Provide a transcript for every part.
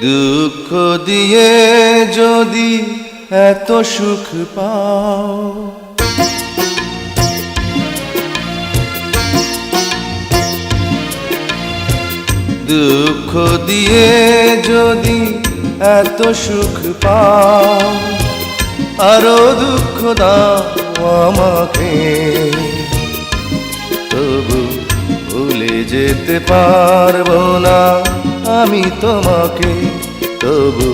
দুঃখ দিয়ে যদি এত সুখ পাও, দুঃখ দিয়ে যদি এত সুখ পাও, আরো দুঃখ দাও আমাকে, তবু ভুলে যেতে পারবো না আমি তোমাকে, তবু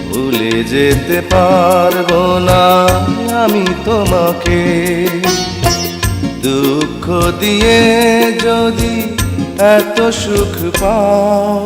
ভুলে যেতে পারবো না আমি তোমাকে। দুঃখ দিয়ে যদি এত সুখ পাও,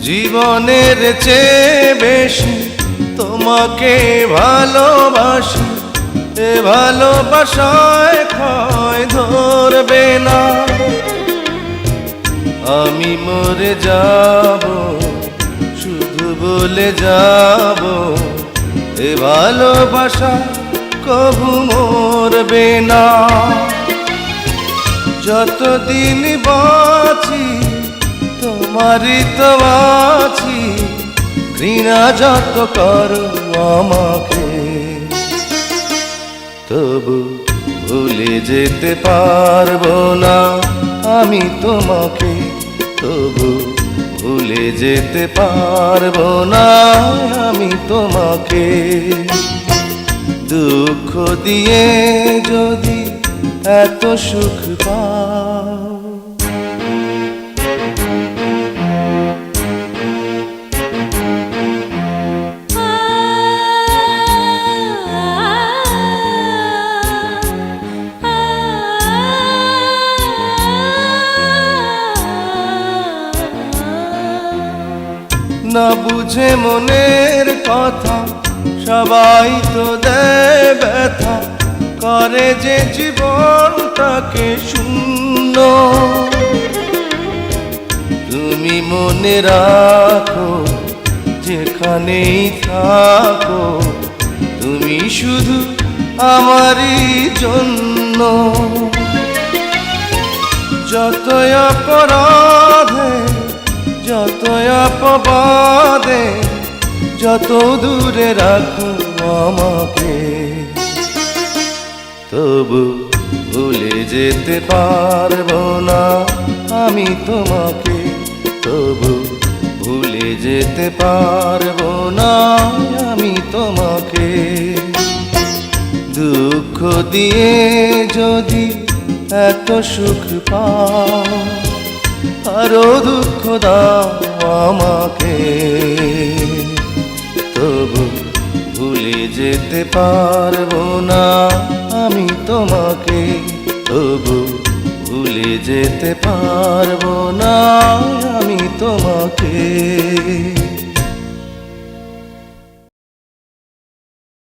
জীবনের চেয়ে বেশি তোমাকে ভালোবাসি, এ ভালোবাসায় ক্ষয় ধরবে না। আমি মরে যাব শুধু বলে যাব, এ ভালোবাসা কবু মরবে না। যতদিন বাঁচি তোমারই তো আছি, ঘৃণা যত করো আমাকে, তবু ভুলে যেতে পারবো না আমি তোমাকে, তবু ভুলে যেতে পারবো না আমি তোমাকে। দুঃখ দিয়ে যদি এত সুখ পাও, না বুঝে মনের কথা সবাই তো দেয় ব্যথা, করে যে জীবনটাকে শূন্য। তুমি মনে রাখো যেখানেই থাকো, তুমি শুধু আমারই জন্য। যতই অপরাধে যত অপবাদে যত দূরে রাখো আমাকে, তবু ভুলে যেতে পারবো না আমি তোমাকে, তবু ভুলে যেতে পারবো না আমি তোমাকে। দুঃখ দিয়ে যদি এত সুখ পাও, আরো দুঃখ দাও আমাকে, তবু ভুলে যেতে পারবো না আমি তোমাকে, তবু ভুলে যেতে পারবো না আমি তোমাকে।